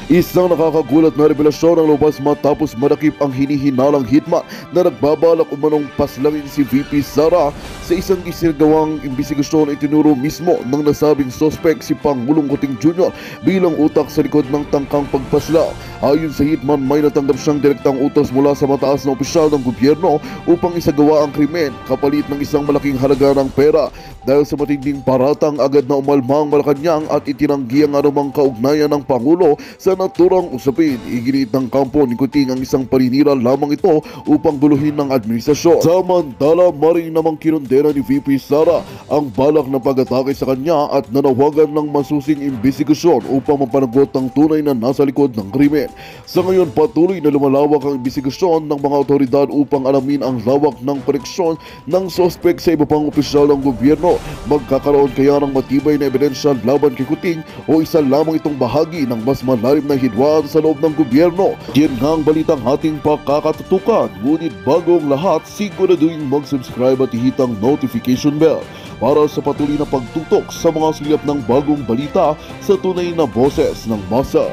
Isang nakakagulat na revelasyon ang lumabas matapos madakip ang hinihinalang hitman na nagbabalak umanong paslangin si VP Sara. Sa isang isinagawang imbestigasyon itinuro mismo ng nasabing sospek si Pangulong Kuting Jr. bilang utak sa likod ng tangkang pagpaslang. Ayon sa hitman, may natanggap siyang direktang utos mula sa mataas na opisyal ng gobyerno upang isagawa ang krimen kapalit ng isang malaking halaga ng pera. Dahil sa matinding paratang, agad na umalma ang Malacanang at itinanggi ang anumang kaugnayan ng Pangulo sa naturang usapin. Iginiit ng kampo ni Kuting ang isang paninira lamang ito upang guluhin ng administrasyon. Samantala, maring namang kinondena ni VP Sara ang balak na pag-atake sa kanya at nanawagan ng masusing imbestigasyon upang mapanagot ang tunay na nasa likod ng krimen. Sa ngayon, patuloy na lumalawak ang imbestigasyon ng mga otoridad upang alamin ang lawak ng koneksyon ng sospek sa iba pang opisyal ng gobyerno. Magkakaroon kaya ng matibay na ebidensya laban kay Kuting o isa lamang itong bahagi ng mas malalim na hidwaan sa loob ng gobyerno? Yan nga ang balitang ating pakakatutukan. Ngunit bago ang lahat, siguraduhin mag-subscribe at ihitang notification bell para sa patuloy na pagtutok sa mga silip ng bagong balita sa tunay na boses ng masa.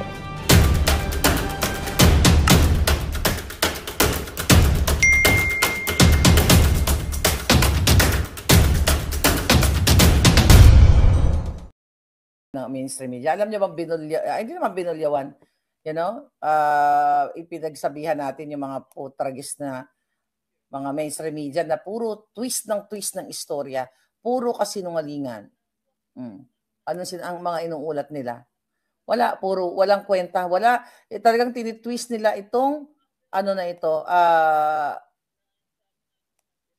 Ng mainstream media. Alam niyo bang hindi naman binulyawan, ipinagsabihan natin yung mga putragis na mga mainstream media na puro twist ng istorya, puro kasinungalingan. Ano ang mga inuulat nila? Walang kwenta, talagang tinitwist nila itong ano na ito,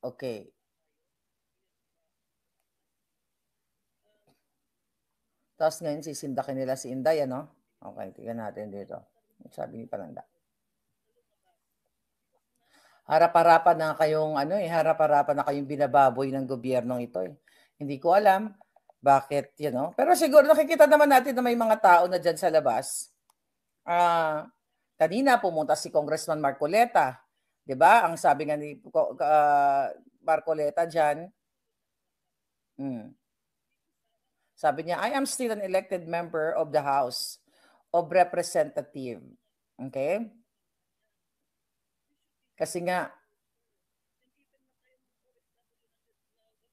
okay. Tapos ngayon sisindakin nila si Inday, ano? Okay, tingnan natin dito. Sabi ni Palanda. Harap-harapan na kayong binababoy ng gobyernong ito eh. Hindi ko alam bakit, Pero siguro nakikita naman natin na may mga tao na dyan sa labas. Kanina pumunta si Congressman Marcoleta. 'Di ba? Ang sabi nga ni Marcoleta dyan, sabi niya, I am still an elected member of the House of Representatives. Okay? Kasi nga,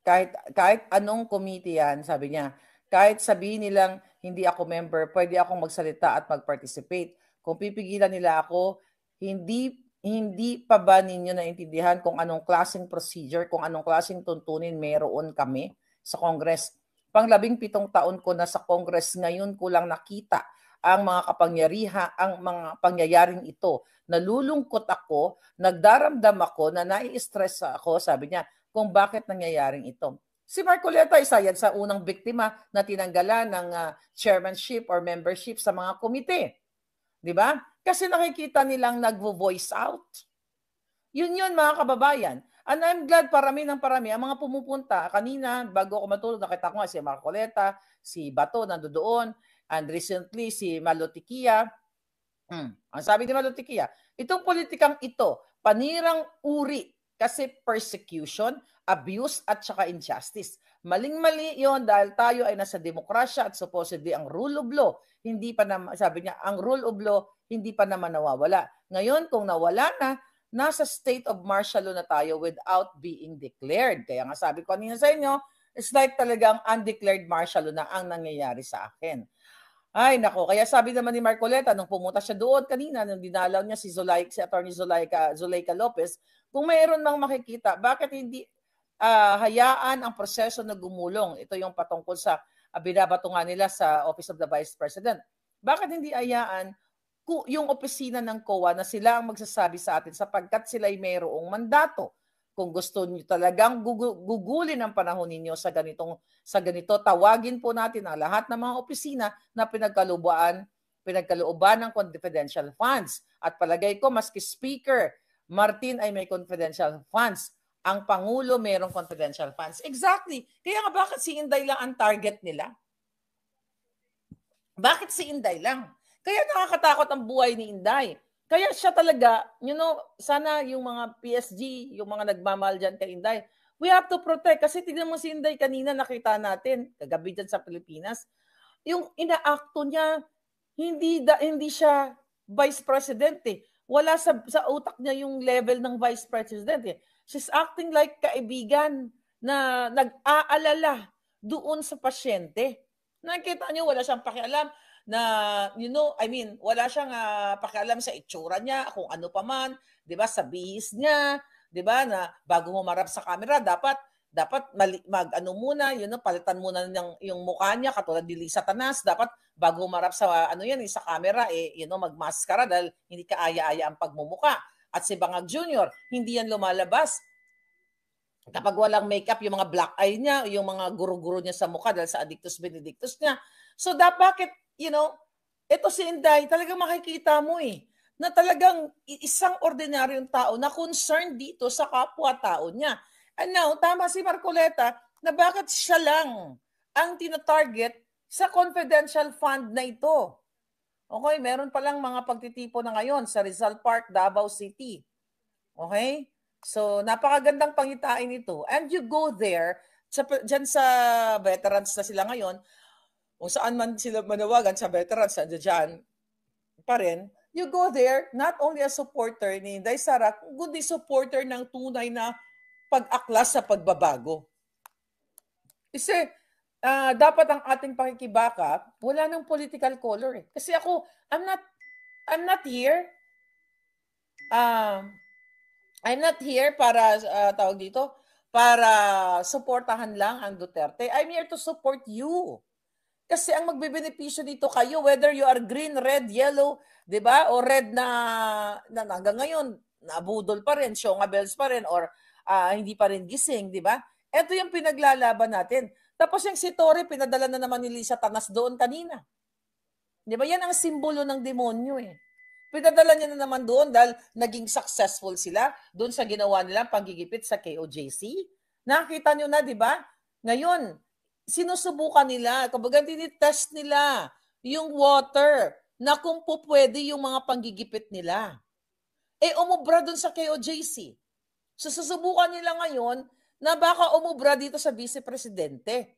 kahit anong committee yan, sabi niya, kahit sabihin nilang hindi ako member, pwede akong magsalita at mag-participate. Kung pipigilan nila ako, hindi pa ba ninyo naintindihan kung anong klaseng procedure, kung anong klaseng tuntunin meron kami sa Congress? Pang-17 taon ko na sa Congress, ngayon ko lang nakita ang mga pangyayaring ito. Nalulungkot ako, nagdaramdam ako, na nai-stress ako, sabi niya, kung bakit nangyayaring ito. Si Marcoleta, isa yan sa unang biktima na tinanggalan ng chairmanship or membership sa mga komite. Di ba? Kasi nakikita nilang nagvo-voice out. Yun mga kababayan. And I'm glad parami ang mga pumupunta. Kanina, bago ako matulog, nakita ko nga si Marcoleta, si Bato nandoon, and recently si Malotikia. Ang sabi ni Malotikia, itong politikang ito, panirang uri kasi persecution, abuse at saka injustice. Maling-mali yon dahil tayo ay nasa demokrasya at supposedly ang rule of law, sabi niya, ang rule of law hindi pa naman nawawala. Ngayon, kung nawala na, nasa state of martial law na tayo without being declared. Kaya nga sabi ko kanina sa inyo, it's like talagang undeclared martial law na ang nangyayari sa akin. Ay, nako. Kaya sabi naman ni Marcoleta, nung pumunta siya doon kanina, nung dinalaw niya si Attorney Zuleika Lopez, kung mayroon mang makikita, bakit hindi hayaan ang proseso na gumulong? Ito yung patungkol sa binabato nga nila sa Office of the Vice President. Bakit hindi hayaan yung opisina ng COA na sila ang magsasabi sa atin sapagkat sila ay mayroong mandato? Kung gusto niyo talagang gugulin ang panahon ninyo sa ganito, tawagin po natin ang lahat ng mga opisina na pinagkalooban ng confidential funds. At palagay ko, maski Speaker Martin ay may confidential funds, ang Pangulo mayroong confidential funds. Exactly. Kaya nga bakit si Inday lang ang target nila? Bakit si Inday lang? Kaya nakakatakot ang buhay ni Inday. Kaya siya talaga, sana yung mga PSG, yung mga nagmamahal dyan kay Inday, we have to protect. Kasi tignan mo si Inday kanina, nakita natin, kagabi dyan sa Pilipinas, yung inaakto niya, hindi siya vice president eh. Wala sa utak niya yung level ng vice president eh. She's acting like kaibigan na nag-aalala doon sa pasyente. Nakikita niyo wala siyang pakialam na wala siyang pakialam sa itsura niya, kung ano pa man, 'di ba, sa bihis niya, 'di ba, na bago mo marap sa camera dapat palitan muna yung mukha niya katulad ni Lisa Tanas, dapat bago marap sa sa camera magmaskara dahil hindi ka aya-aya ang pagmumuka. At si Bangag Jr., hindi yan lumalabas kapag walang makeup, yung mga black eye niya, yung mga guro-guro niya sa mukha dahil sa Addictus Benedictus niya. So bakit, ito si Inday, talagang makikita mo na talagang isang ordinaryong tao na concerned dito sa kapwa-tao niya. And now, tama si Marcoleta na bakit siya lang ang tinatarget sa confidential fund na ito. Okay, meron palang mga pagtitipo na ngayon sa Rizal Park, Davao City. Okay? So, napakagandang pangitain ito. And you go there, dyan sa veterans na sila ngayon, kung saan man sila manawagan sa veterans, dyan pa rin, you go there, not only a supporter ni Inday Sara, kundi supporter ng tunay na pag-aklas sa pagbabago. Kasi dapat ang ating pakikibaka, wala nang political color eh. Kasi ako, I'm not here para tawag dito, para suportahan lang ang Duterte. I'm here to support you. Kasi ang magbebenepisyo dito kayo, whether you are green, red, yellow, 'di ba? O red na hanggang ngayon nabudol pa rin, Shonga Bells pa rin, or hindi pa rin gising, 'di ba? Ito yung pinaglalaban natin. Tapos yung si Torre, pinadala na naman ni Lisa Tanas doon kanina. 'Di ba? Yan ang simbolo ng demonyo eh. Pinadala niya na naman doon dahil naging successful sila doon sa ginawa nilang panggigipit sa KOJC. Nakita niyo na, 'di ba? Ngayon, sinusubukan nila, kumbaga tinitest nila yung water na kung po pwede yung mga panggigipit nila. Umubra doon sa KOJC. So susubukan nila ngayon na baka umubra dito sa Vice Presidente.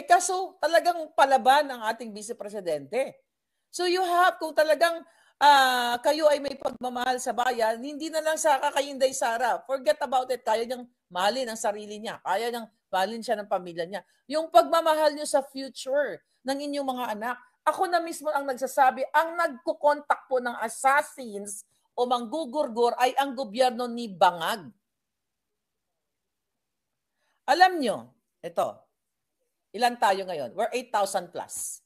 Kaso talagang palaban ang ating Vice Presidente. So you have, kung talagang kayo ay may pagmamahal sa bayan, hindi na lang sa kay Inday Sara. Forget about it. Kaya niyang mahalin ang sarili niya. Kaya niyang mahalin siya ng pamilya niya. Yung pagmamahal niyo sa future ng inyong mga anak. Ako na mismo ang nagsasabi, ang nagkukontak po ng assassins o manggugurgur ay ang gobyerno ni Bangag. Alam nyo, ito, ilan tayo ngayon? We're 8,000 plus.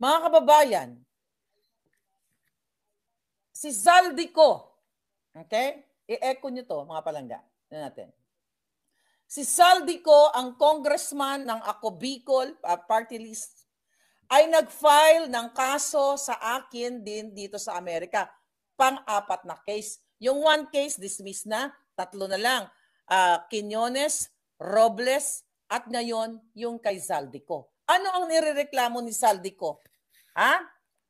Mga kababayan, si Zaldico, okay? I-echo nyo to, mga palangga. Natin. Si Zaldico, ang congressman ng Ako Bicol party list, ay nag-file ng kaso sa akin din dito sa Amerika. Pang-apat na case. Yung one case, dismiss na. 3 na lang. Quiñones, Robles, at ngayon, yung kay Zaldico. Ano ang nirereklamo ni Zaldico? Ha?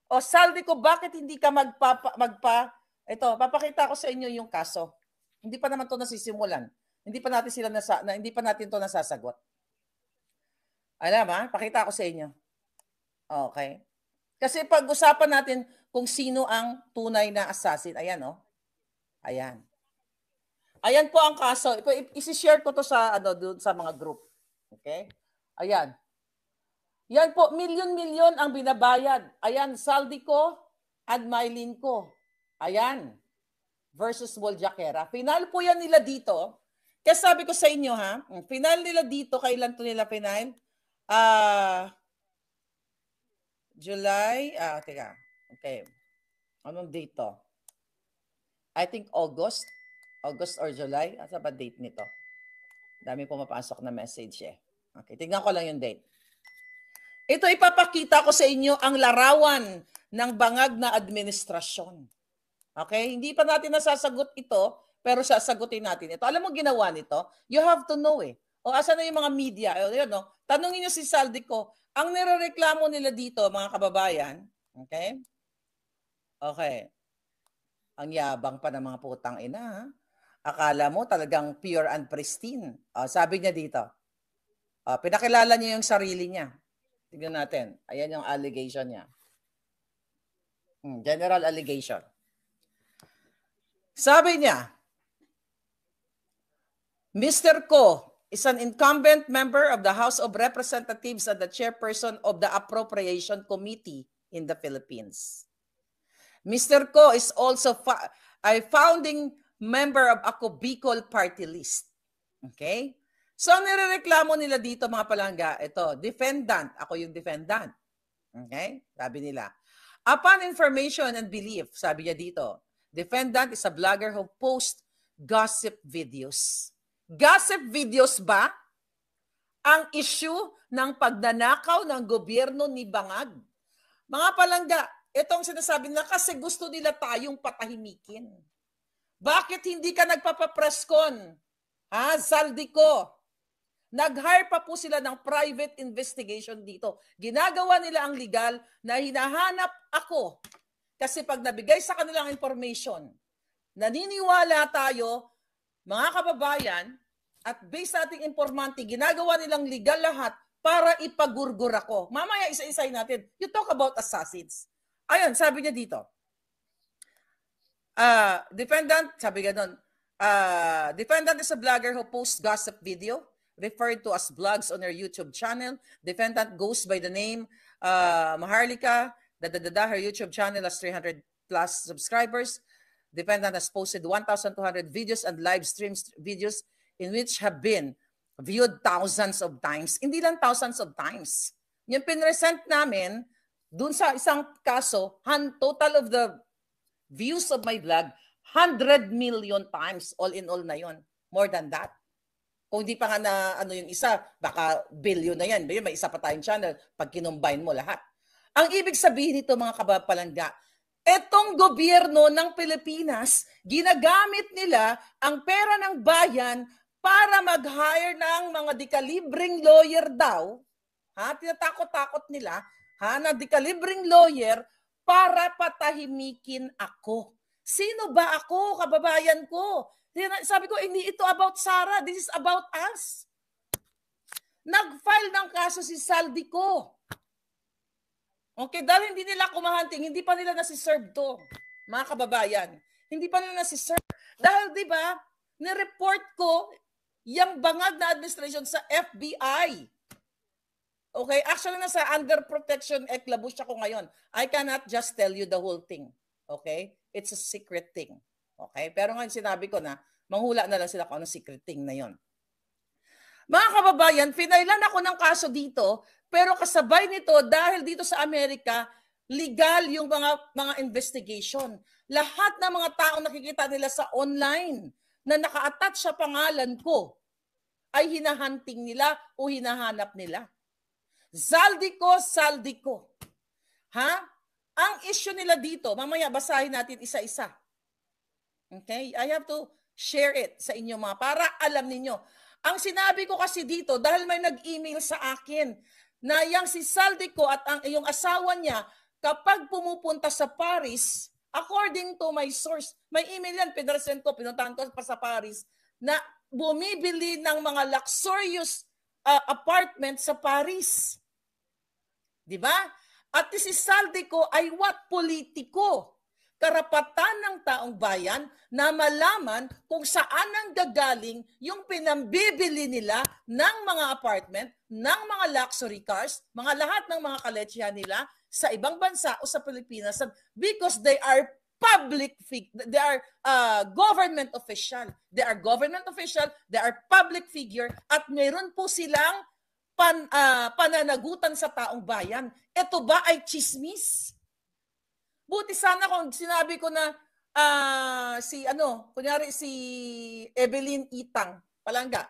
O Zaldico, bakit hindi ka ito, papakita ko sa inyo yung kaso. Hindi pa naman to nasisimulan. Hindi pa natin to nasasagot. Alam ha? Pakita ko sa inyo. Okay. Kasi pag-usapan natin kung sino ang tunay na assassin. Ayan oh. Ayan. Ayan po ang kaso. I-share ko to sa doon sa mga group. Okay? Ayan. Yan po, milyon-milyon ang binabayad. Ayan, Zaldico at Mylinco. Ayan. Versus Boljaquera. Final po yan nila dito. Kaya sabi ko sa inyo ha, final nila dito, kailan to nila final? July, teka. Okay. Anong date to? I think August or July. Asa ba date nito? Dami pumapasok na message eh. Okay, tingnan ko lang yung date. Ito ipapakita ko sa inyo ang larawan ng bangag na administrasyon. Okay? Hindi pa natin nasasagot ito, pero sasagutin natin ito. Alam mo ginawa nito? You have to know eh. O asan na yung mga media? Ayun, no? Tanungin nyo si Zaldico. Ang nirereklamo nila dito, mga kababayan, okay? Okay. Ang yabang pa ng mga putang ina, ha? Akala mo talagang pure and pristine. Sabi niya dito, pinakilala niya yung sarili niya. Tignan natin. Ayan yung allegation niya. General allegation. Sabi niya, Mr. Ko is an incumbent member of the House of Representatives and the chairperson of the Appropriation Committee in the Philippines. Mr. Ko is also a founding member of Ako Bicol Party List. Okay? So, nirereklamo nila dito mga palangga, ito, defendant. Ako yung defendant. Okay? Sabi nila. Upon information and belief, sabi niya dito, defendant is a blogger who posts gossip videos. Gossip videos ba ang issue ng pagnanakaw ng gobyerno ni Bangag? Mga palangga, itong sinasabi na kasi gusto nila tayong patahimikin. Bakit hindi ka nagpapapreskon? Zaldico. Nag-hire pa po sila ng private investigation dito. Ginagawa nila ang legal na hinahanap ako. Kasi pag nabigay sa kanilang information, naniniwala tayo, mga kababayan, at based sa ating informante, ginagawa nilang legal lahat para ipagurgur ako. Mamaya isa-isay natin. You talk about assassins. Ayun, sabi niya dito. Defendant, sabi nga doon, defendant is a blogger who posts gossip video, referred to as blogs on her YouTube channel. Defendant goes by the name Maharlika. Her YouTube channel has 300 plus subscribers. Defendant has posted 1,200 videos and live streams videos in which have been viewed thousands of times. Hindi lang thousands of times. Yung pinresent namin, dun sa isang kaso, total of the views of my vlog, 100 million times. All in all na yon. More than that. Kung di pa nga na ano yung isa, baka billion na yan. May isa pa tayong channel pag kinumbine mo lahat. Ang ibig sabihin nito mga kabapalangga, etong gobyerno ng Pilipinas, ginagamit nila ang pera ng bayan para mag-hire ng mga dekalibreng lawyer daw. Tinatakot-takot nila na dekalibreng lawyer para patahimikin ako. Sino ba ako, kababayan ko? Sabi ko, hindi ito about Sara. This is about us. Nag-file ng kaso si Zaldico. Okay, dahil hindi nila kumahanting, hindi pa nila nasi-serve to, mga kababayan. Hindi pa nila nasi-serve. Dahil, di ba, nireport ko yung Bangag na administration sa FBI. Okay, actually nasa Under Protection Act labus ako ngayon. I cannot just tell you the whole thing. Okay? It's a secret thing. Okay? Pero ngayon sinabi ko na, manghula na lang sila kung anong secret thing na yon. Mga kababayan, pinailan ako ng kaso dito, pero kasabay nito, dahil dito sa Amerika, legal yung mga investigation. Lahat ng mga taong nakikita nila sa online na naka-attach sa pangalan ko, ay hinahunting nila o hinahanap nila. Zaldico. Ang issue nila dito, mamaya basahin natin isa-isa. Okay? I have to share it sa inyo mga para alam ninyo. Ang sinabi ko kasi dito, dahil may nag-email sa akin na yung si Zaldico at yung asawa niya, kapag pumupunta sa Paris, according to my source, may email yan, pinresent ko, pinuntahan ko pa sa Paris, na bumibili ng mga luxurious apartment sa Paris. Diba? At si Zaldico ay what? Politiko. Karapatan ng taong bayan na malaman kung saan ang gagaling yung pinambibili nila ng mga apartment, ng mga luxury cars, mga lahat ng mga kaletsya nila sa ibang bansa o sa Pilipinas because they are they are government official. They are government official, they are public figure at mayroon po silang pananagutan sa taong bayan. Ito ba ay chismis? Buti sana kung sinabi ko na kunyari si Evelyn Itang, palangga,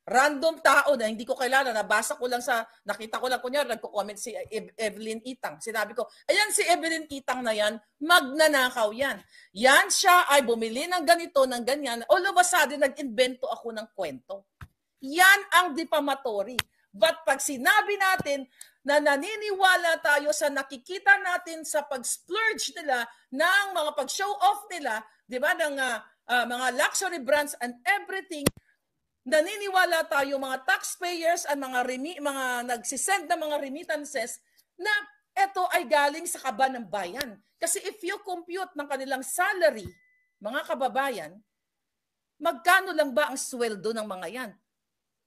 random tao na hindi ko kilala, nabasa ko lang nakita ko lang, kunyari nagko-comment si Evelyn Itang. Sinabi ko, ayan si Evelyn Itang na yan, magnanakaw yan. Yan siya ay bumili ng ganito, ng ganyan. All of a sudden, nag-invento ako ng kwento. Yan ang defamatory. But pag sinabi natin na naniniwala tayo sa nakikita natin sa pag-splurge nila ng mga pag-show off nila, di ba, ng mga luxury brands and everything, naniniwala tayo mga taxpayers at mga nagsisend na mga remittances na ito ay galing sa kaba ng bayan. Kasi if you compute ng kanilang salary, mga kababayan, magkano lang ba ang sweldo ng mga yan?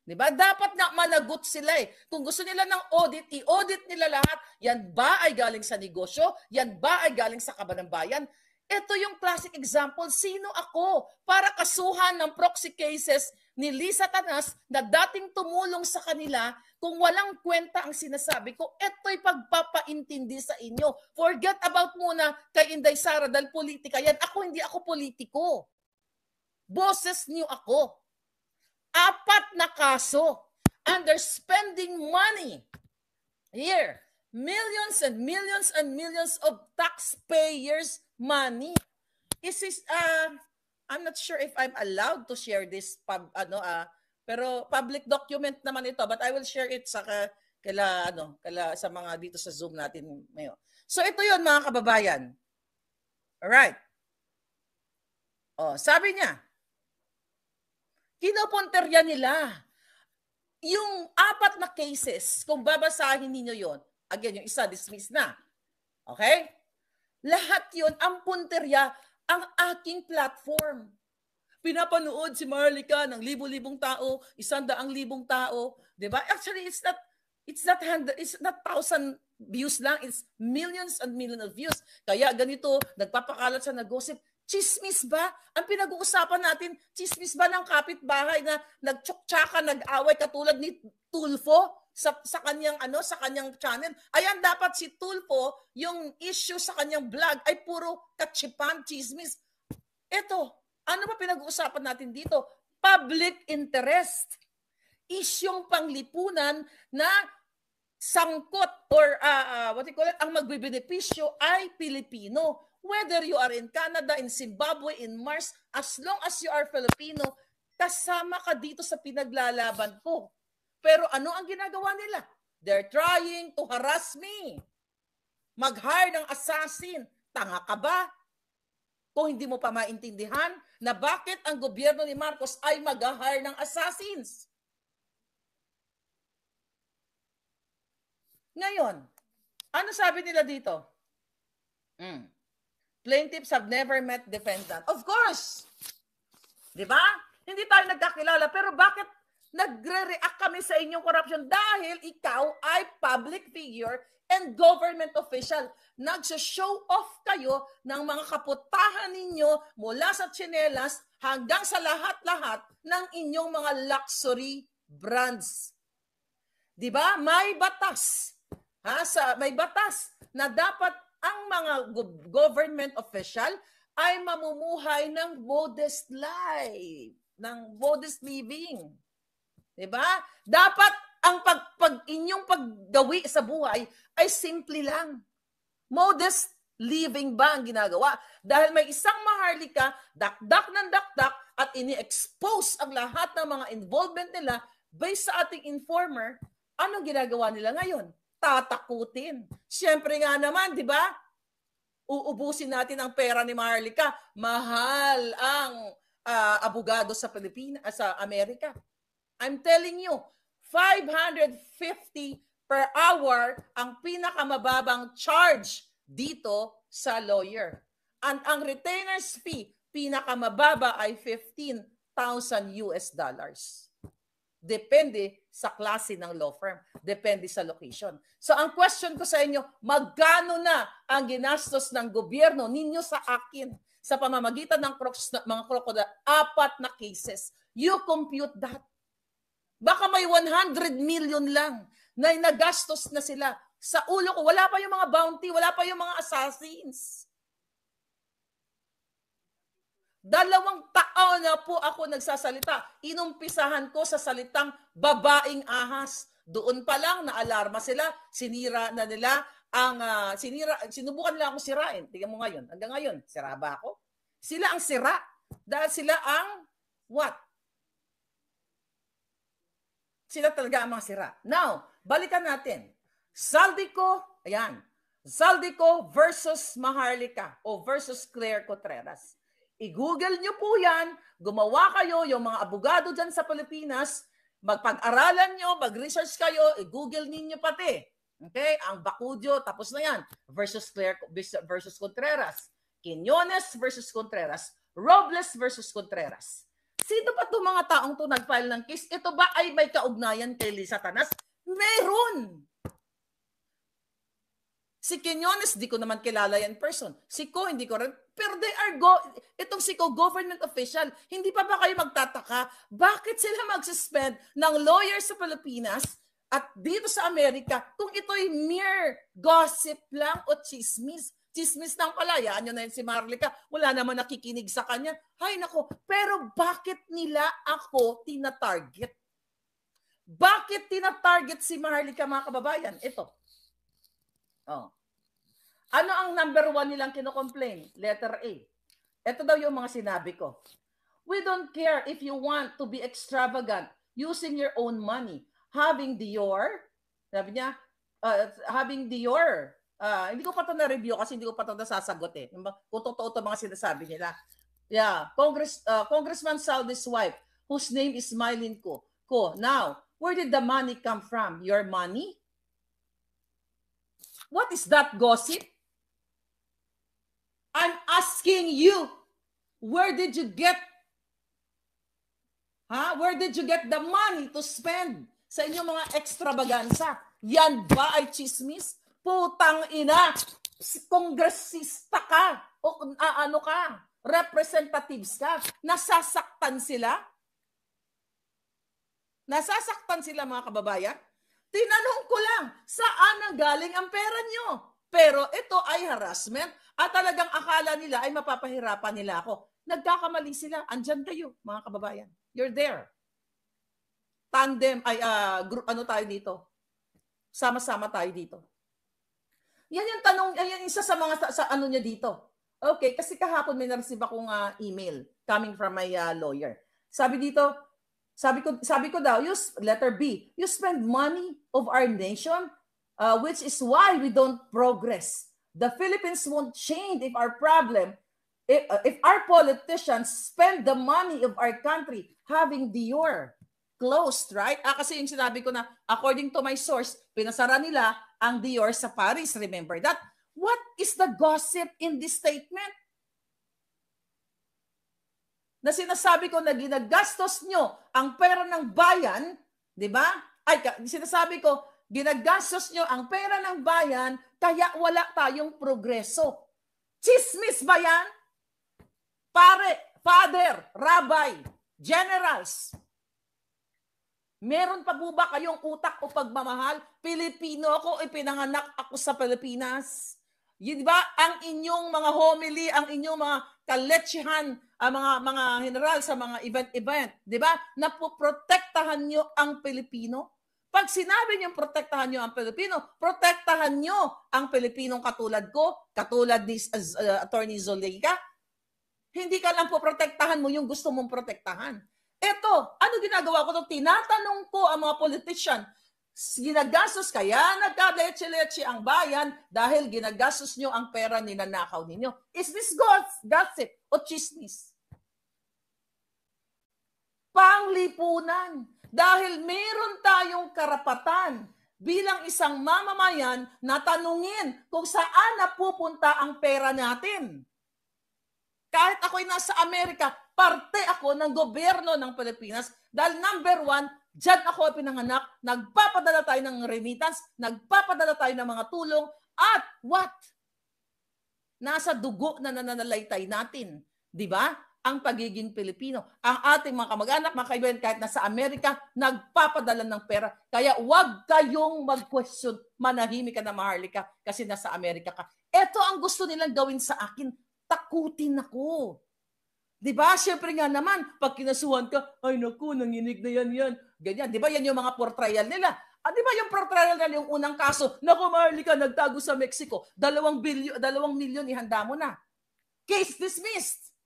Diba? Dapat nga managot sila eh. Kung gusto nila ng audit, i-audit nila lahat. Yan ba ay galing sa negosyo? Yan ba ay galing sa kaba ng bayan? Ito yung classic example. Sino ako para kasuhan ng proxy cases ni Lisa Tanas na dating tumulong sa kanila kung walang kwenta ang sinasabi ko? Ito'y pagpapaintindi sa inyo. Forget about muna kay Inday Sara dahil politika yan. Ako, hindi ako politiko. Boses niyo ako. 4 na kaso. Under spending money. Here. Millions and millions and millions of taxpayers' money. I'm not sure if I'm allowed to share this pero public document naman ito, but I will share it sa sa mga dito sa Zoom natin ngayon. So ito 'yon mga kababayan. Alright. Sabi niya, kinopunterya nila yung 4 na cases. Kung babasahin niyo yon, again, yung isa dismiss na. Okay? Lahat yon ang punterya, ang aking platform. Pinapanood si Marlica ng libo-libong tao, 100,000 tao, 'di ba? Actually, it's not 1,000 views lang, it's millions and millions of views. Kaya ganito, nagpapakalat sa nag-gossip. Chismis ba? Ang pinag-uusapan natin, chismis ba ng kapitbahay na nagtsuksaka, nag-away katulad ni Tulfo sa kanyang channel? Ayan, dapat si Tulfo, yung issue sa kanyang vlog ay puro katsipan, chismis. Ito, ano ba pinag-uusapan natin dito? Public interest. Isyong panglipunan na sangkot or ang magbebenepisyo ay Pilipino. Whether you are in Canada, in Zimbabwe, in Mars, as long as you are Filipino, kasama ka dito sa pinaglalaban ko. Pero ano ang ginagawa nila? They're trying to harass me. Mag-hire ng assassin. Tanga ka ba? Kung hindi mo pa maintindihan na bakit ang gobyerno ni Marcos ay mag-hire ng assassins. Ngayon, ano sabi nila dito? Plaintiffs have never met defendant. Of course! Di ba? Hindi tayo nagkakilala. Pero bakit nagre-react kami sa inyong corruption? Dahil ikaw ay public figure and government official. Nagsa-show off kayo ng mga kaputahan ninyo mula sa tsinelas hanggang sa lahat-lahat ng inyong mga luxury brands. Di ba? May batas. May batas na dapat ang mga government official ay mamumuhay ng modest life, ng modest living. Diba? Dapat ang inyong paggawi sa buhay ay simple lang. Modest living ba ang ginagawa? Dahil may isang Maharlika, dakdak ng dakdak at ini-expose ang lahat ng mga involvement nila based sa ating informer, anong ginagawa nila ngayon? Tatakutin. Siyempre nga naman, di ba? Uubusin natin ang pera ni Maharlika. Mahal ang abogado sa sa Amerika. I'm telling you, 550 per hour ang pinakamababang charge dito sa lawyer. And ang retainer's fee, pinakamababa ay $15,000. Depende sa klase ng law firm. Depende sa location. So ang question ko sa inyo, magkano na ang ginastos ng gobyerno ninyo sa akin sa pamamagitan ng mga crocodile? 4 na cases. You compute that. Baka may 100 million lang na nagastos na sila. Sa ulo ko, wala pa yung mga bounty, wala pa yung mga assassins. 2 taon na po ako nagsasalita. Inumpisahan ko sa salitang babaeng ahas. Doon pa lang naalarma sila. Sinira na nila ang sinubukan nila akong sirain. Tingnan mo ngayon. Hanggang ngayon, sira ba ako? Sila ang sira. Dahil sila ang what? Sila talaga ang mga sira. Now, balikan natin. Zaldico, ayan. Zaldico versus Maharlika o versus Claire Contreras. I-google nyo po yan, gumawa kayo, yung mga abogado dyan sa Pilipinas, magpag-aralan nyo, mag-research kayo, i-google ninyo pati. Okay? Ang Bacudio, tapos na yan. Versus Contreras. Quiñones versus Contreras. Robles versus Contreras. Sino ba itong mga taong to nag-file ng case? Ito ba ay may kaugnayan kay Lisa Tanas? Meron! Si Quiñones, di ko naman kilala yan person. Si Ko, hindi ko rin. Pero itong si Ko, government official, hindi pa ba kayo magtataka? Bakit sila mag-suspend ng lawyer sa Pilipinas at dito sa Amerika kung ito'y mere gossip lang o chismis? Chismis ng palayaan nyo na yun si Marlica. Wala naman nakikinig sa kanya. Hay nako, pero bakit nila ako tina-target? Bakit tina-target si Marlica, mga kababayan? Ito. Oh. Ano ang number 1 nilang kinocomplain? Letter A. Ito daw yung mga sinabi ko. We don't care if you want to be extravagant using your own money. Having Dior, sabi niya, having Dior, hindi ko pa ito na-review kasi hindi ko pa ito nasasagot eh. Kung totoo ito mga sinasabi nila. Yeah, Congressman Saldi's wife, whose name is Mylene Ko. Now, where did the money come from? Your money? What is that gossip? I'm asking you, where did you get the money to spend sa inyong mga extravaganza? Yan ba ay chismis? Putang ina, kongresista ka o ano ka, representatives ka, nasasaktan sila? Nasasaktan sila, mga kababayan? Tinanong ko lang, saan ang galing ang pera nyo? Pero ito ay harassment at talagang akala nila ay mapapahirapan nila ako. Nagkakamali sila. Andyan kayo, mga kababayan. You're there. Tandem, group, ano tayo dito? Sama-sama tayo dito. Yan yung tanong, yan isa sa mga, sa ano niya dito. Okay, kasi kahapon may na-receive akong email coming from my lawyer. Sabi dito, sabi ko daw, letter B, you spend money of our nation, which is why we don't progress. The Philippines won't change if our politicians spend the money of our country having Dior closed, right? Kasi yung sinabi ko na, according to my source, pinasara nila ang Dior sa Paris. Remember that? What is the gossip in this statement? Na sinasabi ko na ginagastos nyo ang pera ng bayan, di ba? Sinasabi ko, ginagastos nyo ang pera ng bayan, kaya wala tayong progreso. Chismis ba yan? Pare, father, rabbi, generals, meron pa po ba kayong utak o pagmamahal? Pilipino ako, ipinanganak ako sa Pilipinas. Di ba? Ang inyong mga homily, ang inyong mga kaletsyahan, mga general sa mga event, di ba? Napoprotektahan nyo ang Pilipino. Pag sinabi nyo protektahan nyo ang Pilipino, protektahan nyo ang Pilipinong katulad ko, katulad ni Attorney Zoleka. Hindi ka lang po protektahan mo yung gusto mong protektahan. Eto, ano ginagawa ko? Tinatanong ko ang mga politician, ginagastos kaya nagka-leche-leche ang bayan dahil ginagastos nyo ang pera ninanakaw ninyo. Is this gossip o chismis? Panglipunan. Dahil meron tayong karapatan bilang isang mamamayan na tanungin kung saan napupunta ang pera natin. Kahit ako'y nasa Amerika, parte ako ng gobyerno ng Pilipinas dahil number 1, dyan ako pinanganak, nagpapadala tayo ng remittance, nagpapadala tayo ng mga tulong, at what? Nasa dugo na nananalaytay natin. Di ba? Ang pagiging Pilipino. Ang ating mga kamag-anak, mga kaibigan, kahit nasa Amerika, nagpapadala ng pera. Kaya huwag kayong mag-question, manahimik ka na, Maharlika, kasi nasa Amerika ka. Ito ang gusto nilang gawin sa akin. Takutin ako. Diba? Siyempre nga naman, pag kinasuhan ka, ay naku, nanginig na yan. Ganyan. Diba? Yan yung mga portrayal nila. Diba yung portrayal nila, yung unang kaso, naku, Maharlika, nagtago sa Mexico, 2 milyon ihanda mo na. Case dismissed.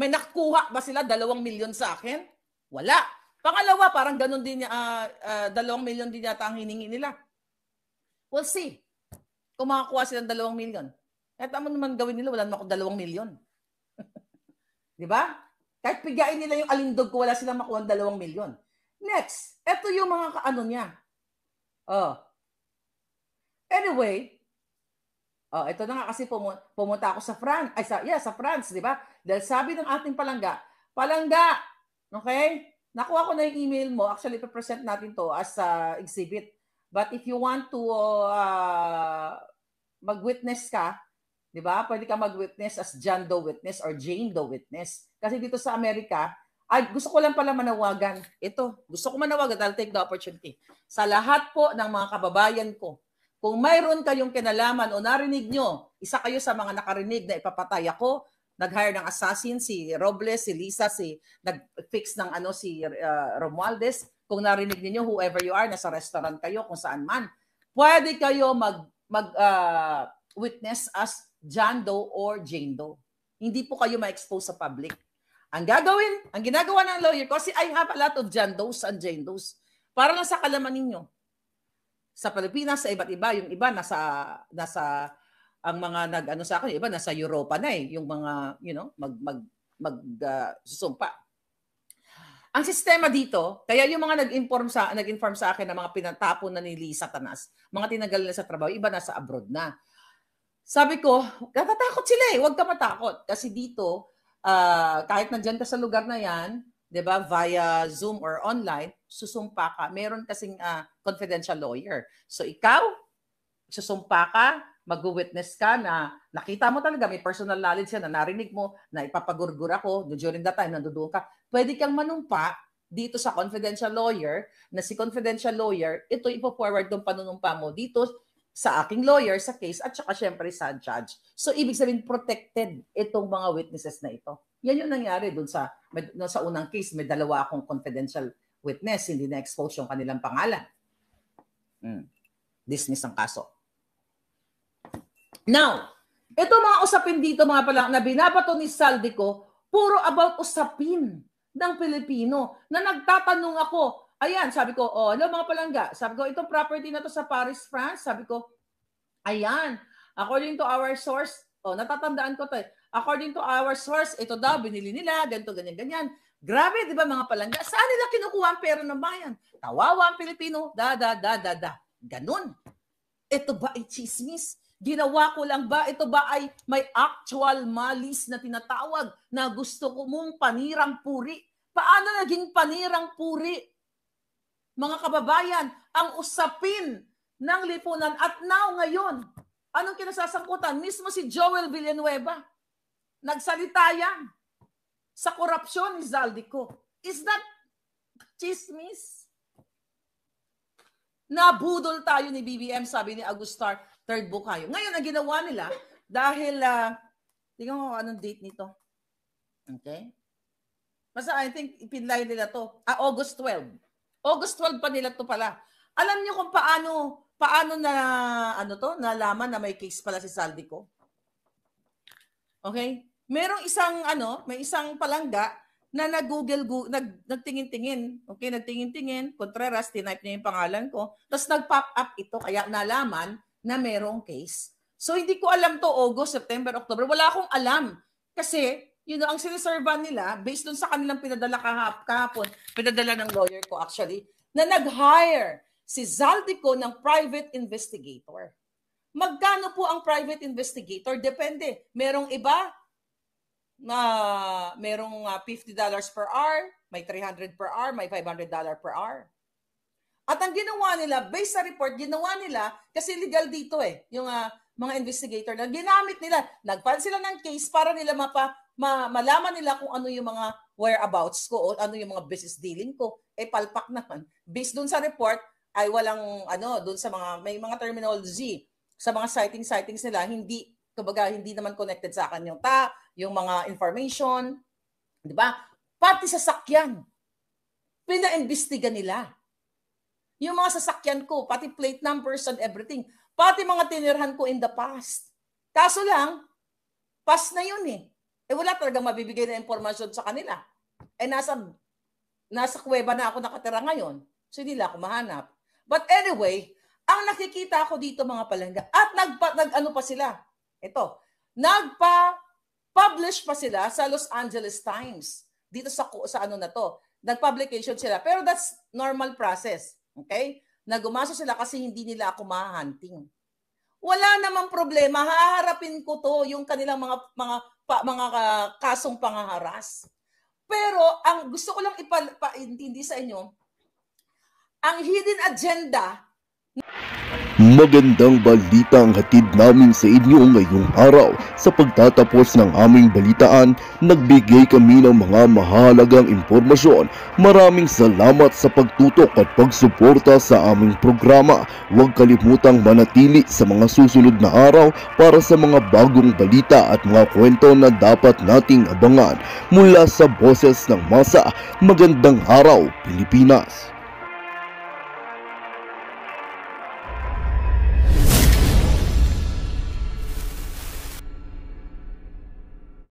May nakuha ba sila 2 milyon sa akin? Wala. Pangalawa, parang ganun din, 2 milyon din yata ang hiningi nila. We'll see. Kung makakuha sila ng 2 milyon. Kahit ano naman gawin nila, wala naman ako 2 milyon. Di ba? Kahit pigain nila yung alindog ko, wala silang makuha ng 2 milyon. Next, ito yung mga kaano niya. Oh. Anyway, ito na nga kasi pumunta ako sa France. Sa France, di ba? Dahil sabi ng ating palangga, okay? Nakuha ko na yung email mo. Actually, ipapresent natin to as exhibit. But if you want to mag-witness ka, di ba? Pwede ka mag-witness as John Doe witness or Jane Doe witness. Kasi dito sa Amerika, gusto ko lang pala manawagan. Gusto ko manawagan. I'll take the opportunity. Sa lahat po ng mga kababayan ko, kung mayroon kayong kinalaman o narinig nyo, isa kayo sa mga nakarinig na ipapatay ako, nag-hire ng assassin, si Robles, si Lisa, nag-fix ng si Romualdez. Kung narinig niyo whoever you are, nasa restaurant kayo, kung saan man, pwede kayo witness as John Doe or Jane Doe. Hindi po kayo ma-expose sa public. Ang ginagawa ng lawyer ko, kasi I have a lot of John Does and Jane Does, para lang sa kalaman ninyo. Sa Pilipinas, sa iba't iba, yung iba nasa ang mga sa akin, iba nasa Europa na yung mga, susumpa. Ang sistema dito, kaya yung mga nag-inform sa akin na mga pinatapon na ni Lisa Tanas, mga tinanggal nila sa trabaho, iba nasa abroad na. Sabi ko, natatakot sila huwag ka matakot. Kasi dito, kahit nandyan ka sa lugar na yan, diba, via Zoom or online, susumpa ka. Meron kasing confidential lawyer. So ikaw, susumpa ka, mag-witness ka na nakita mo talaga, may personal knowledge yan, na narinig mo, na ipapagurgur ako, during that time, nandoon ka. Pwede kang manumpa dito sa confidential lawyer, na si confidential lawyer, ito ipo-forward ng panunumpa mo dito sa aking lawyer sa case at saka syempre sa judge. So ibig sabihin protected itong mga witnesses na ito. Yan yung nangyari doon sa unang case, may dalawa akong confidential witness, hindi na-expose yung kanilang pangalan. Dismiss ang kaso. Now, ito mga usapin dito mga pala na binabato ni Saldico, puro about usapin ng Pilipino na nagtatanong ako. Ayan, sabi ko, ano mga palangga? Sabi ko, itong property na to sa Paris, France. Sabi ko, ayan, according to our source, natatandaan ko to according to our source, ito daw, binili nila, ganito, ganyan. Grabe, di ba mga palangga? Saan nila kinukuha ang pera ng bayan? Kawawa ang Pilipino, ganun. Ito ba ay chismis? Ginawa ko lang ba? Ito ba ay may actual malice na tinatawag na gusto ko mong panirang puri? Paano naging panirang puri? Mga kababayan, ang usapin ng lipunan at now ngayon, anong kinasasangkutan? Mismo si Joel Villanueva, nagsalita yan sa korupsyon ni Zaldico. Is that chismis? Nabudol tayo ni BBM, sabi ni Agustar, third book kayo. Ngayon, ang ginawa nila, dahil, tingnan mo anong date nito. Okay? Basta I think ipinlay nila to. August 12. August 12 pa nila to pala. Alam niyo kung paano nalaman na may case pala si Zaldico? Okay? Merong may isang palangga na nagtingin-tingin. Okay, nagtingin-tingin. Contreras, tinype niya yung pangalan ko. Tapos nag-pop up ito, kaya nalaman na merong case. So, hindi ko alam to August, September, October. Wala akong alam. Kasi, ang siniservan nila, based dun sa kanilang pinadala kahapon, pinadala ng lawyer ko actually, na nag-hire si Zaldico ng private investigator. Magkano po ang private investigator? Depende. Merong iba, merong $50 per hour, may $300 per hour, may $500 per hour. At ang ginawa nila, based sa report, ginawa nila, kasi legal dito yung mga investigator na ginamit nila, nag-file sila ng case para nila malaman nila kung ano yung mga whereabouts ko o ano yung mga business dealing ko. Palpak naman. Based dun sa report, ay walang dun sa may mga terminology, sa mga sightings nila, hindi naman connected sa akin yung mga information, di ba? Pati sasakyan, pina-imbestiga nila. Yung mga sasakyan ko, pati plate numbers and everything, pati mga tinirhan ko in the past. Kaso lang, past na yun wala talagang mabibigay na impormasyon sa kanila. Nasa kuweba na ako nakatira ngayon, so hindi nila ako mahanap. But anyway, ang nakikita ko dito mga palangga, at pa sila, nagpa-publish pa sila sa Los Angeles Times. Dito sa na to. Nag-publication sila. Pero that's normal process. Okay? na gumastos sila kasi hindi nila ako mahahunting. Wala namang problema, haharapin ko to yung kanilang mga kasong pangaharas. Pero ang gusto ko lang ipaintindi sa inyo, ang hidden agenda. Magandang balita ang hatid namin sa inyo ngayong araw. Sa pagtatapos ng aming balitaan, nagbigay kami ng mga mahalagang impormasyon. Maraming salamat sa pagtutok at pagsuporta sa aming programa. Huwag kalimutang manatili sa mga susunod na araw para sa mga bagong balita at mga kwento na dapat nating abangan. Mula sa Boses ng Masa, magandang araw Pilipinas!